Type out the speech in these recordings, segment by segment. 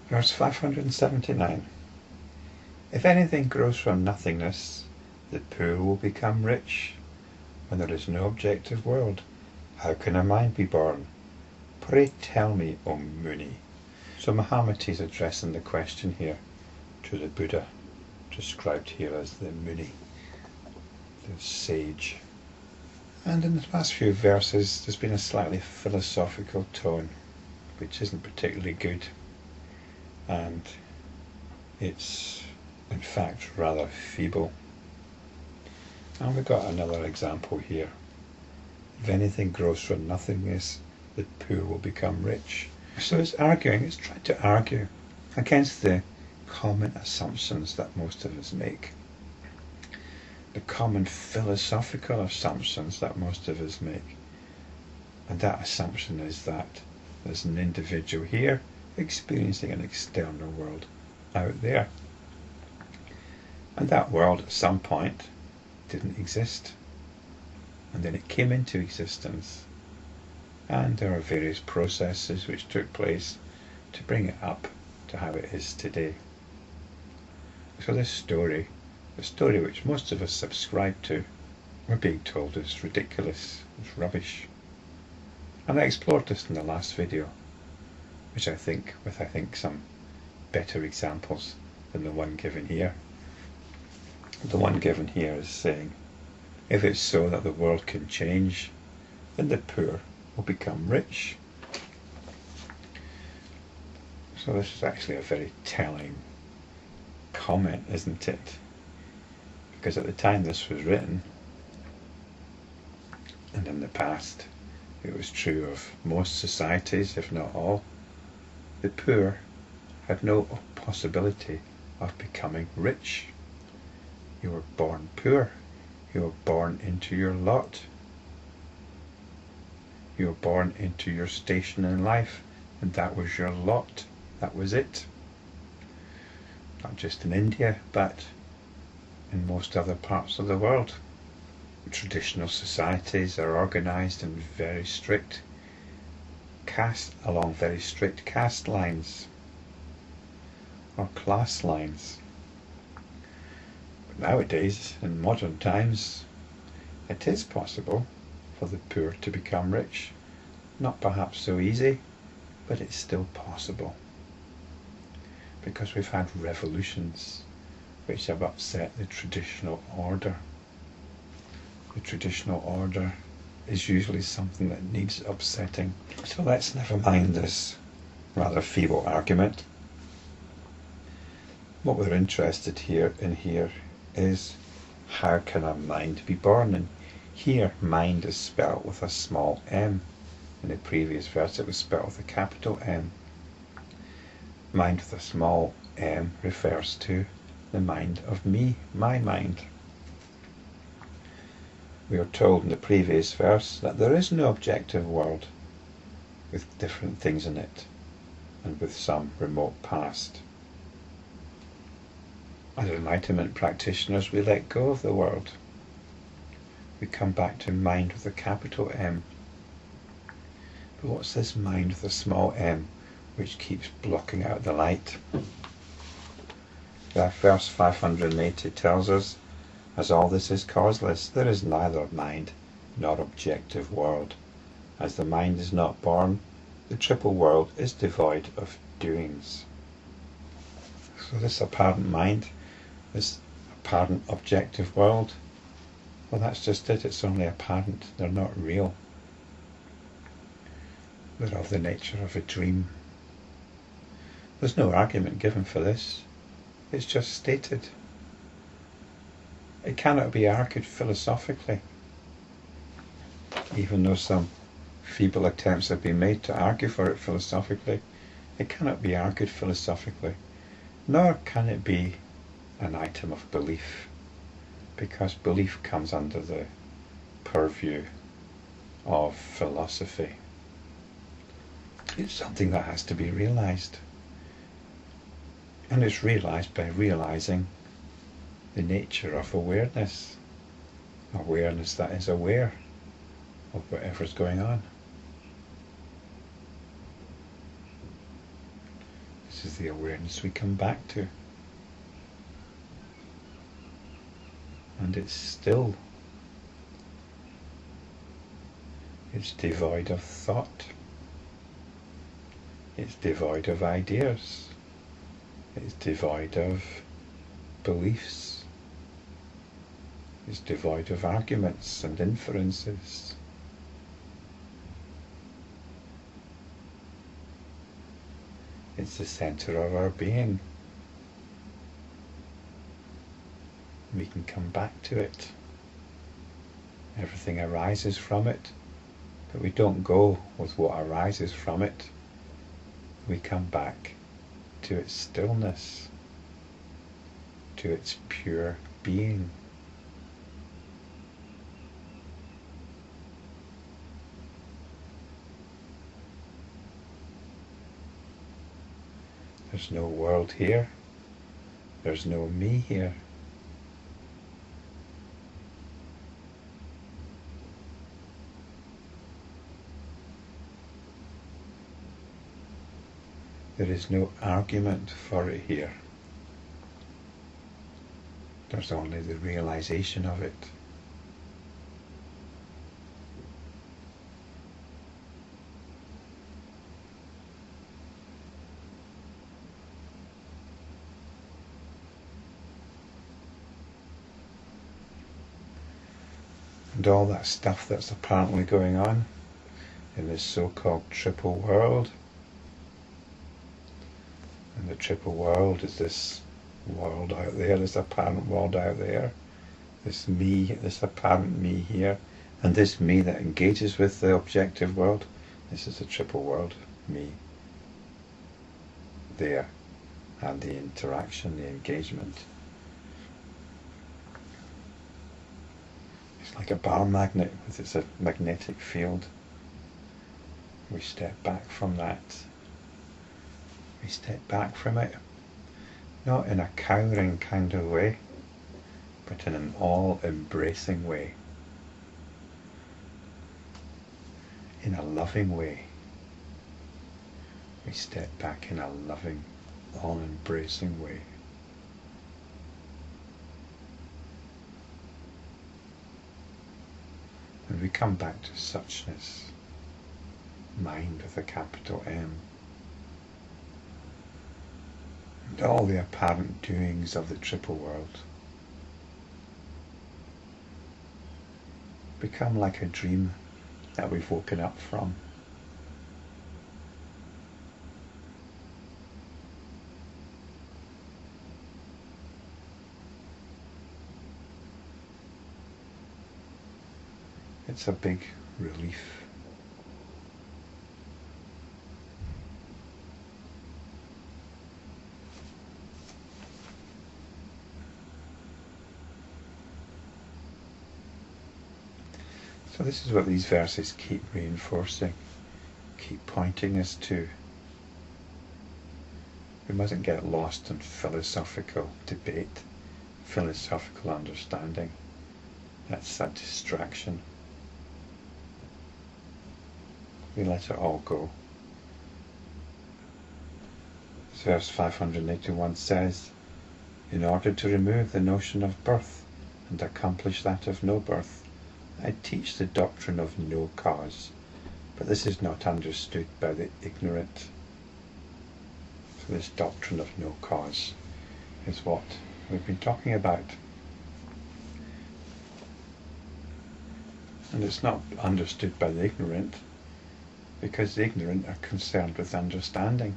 Verse 579. If anything grows from nothingness, the poor will become rich. When there is no objective world, how can a mind be born? Pray tell me, O Muni. So Muhammad is addressing the question here to the Buddha, described here as the Muni, the sage. And in the last few verses there's been a slightly philosophical tone, which isn't particularly good, and it's in fact rather feeble. And we've got another example here. If anything grows from nothingness, the poor will become rich. So it's trying to argue against the common assumptions that most of us make. The common philosophical assumptions that most of us make. And that assumption is that there's an individual here experiencing an external world out there. And that world at some point didn't exist. And then it came into existence. And there are various processes which took place to bring it up to how it is today. So this story, the story which most of us subscribe to, we're being told is ridiculous, it's rubbish. And I explored this in the last video, which I think some better examples than the one given here. The one given here is saying, if it's so that the world can change, then the poor will become rich. So this is actually a very telling comment, isn't it? Because at the time this was written, and in the past, it was true of most societies, if not all, the poor had no possibility of becoming rich. You were born poor. You were born into your lot. You were born into your station in life, and that was your lot. That was it. Not just in India, but in most other parts of the world. Traditional societies are organised in very strict along very strict caste lines or class lines. But nowadays, in modern times, it is possible for the poor to become rich. Not perhaps so easy, but it's still possible. Because we've had revolutions which have upset the traditional order. The traditional order is usually something that needs upsetting. So let's never mind this rather feeble argument. What we're interested in here is, how can a mind be born? And here, mind is spelled with a small m. In the previous verse it was spelled with a capital M. Mind with a small m refers to the mind of me, my mind. We are told in the previous verse that there is no objective world with different things in it and with some remote past. As enlightenment practitioners, we let go of the world. We come back to mind with a capital M. But what's this mind with a small m which keeps blocking out the light? That verse 580 tells us, as all this is causeless, there is neither mind nor objective world. As the mind is not born, the triple world is devoid of doings. So this apparent mind, this apparent objective world, well, that's just it, it's only apparent, they're not real. They're of the nature of a dream. There's no argument given for this, it's just stated. It cannot be argued philosophically, even though some feeble attempts have been made to argue for it philosophically. It cannot be argued philosophically, nor can it be an item of belief, because belief comes under the purview of philosophy. It's something that has to be realised, and it's realised by realising the nature of awareness that is aware of whatever's going on. This is the awareness we come back to. And it's still. It's devoid of thought. It's devoid of ideas. It's devoid of beliefs. It's devoid of arguments and inferences. It's the center of our being. We can come back to it. Everything arises from it, but we don't go with what arises from it. We come back to its stillness, to its pure being. There's no world here. There's no me here. There is no argument for it here. There's only the realization of it. And all that stuff that's apparently going on in this so-called triple world. And the triple world is this world out there, this apparent world out there, this me, this apparent me here, and this me that engages with the objective world. This is the triple world, me, there, and the interaction, the engagement. It's like a bar magnet with its magnetic field. We step back from that. We step back from it, not in a cowering kind of way, but in an all-embracing way, in a loving way. We step back in a loving, all-embracing way. And we come back to suchness, mind with a capital M. And all the apparent doings of the triple world become like a dream that we've woken up from. It's a big relief. So this is what these verses keep reinforcing, keep pointing us to. We mustn't get lost in philosophical debate, philosophical understanding. That's a distraction. We let it all go. Verse 581 says, in order to remove the notion of birth and accomplish that of no birth, I teach the doctrine of no cause, but this is not understood by the ignorant. So this doctrine of no cause is what we've been talking about. And it's not understood by the ignorant, because the ignorant are concerned with understanding.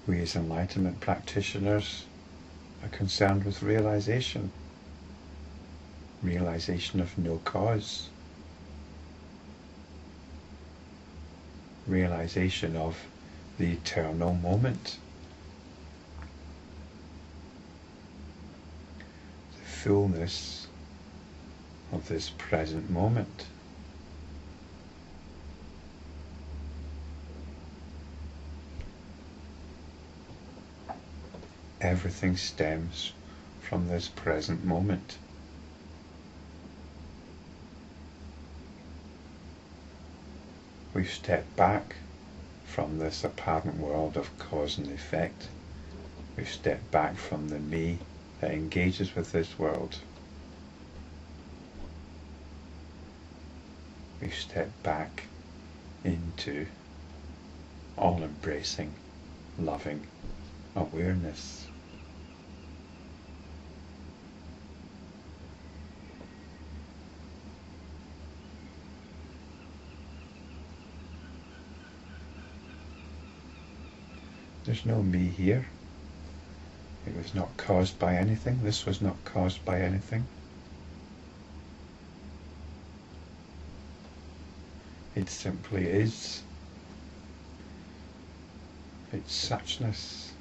We as enlightenment practitioners are concerned with realization. Realization of no cause. Realization of the eternal moment. The fullness of this present moment. Everything stems from this present moment. We've stepped back from this apparent world of cause and effect. We've stepped back from the me that engages with this world. We've stepped back into all-embracing, loving awareness. There's no me here. It was not caused by anything. This was not caused by anything. It simply is. It's suchness.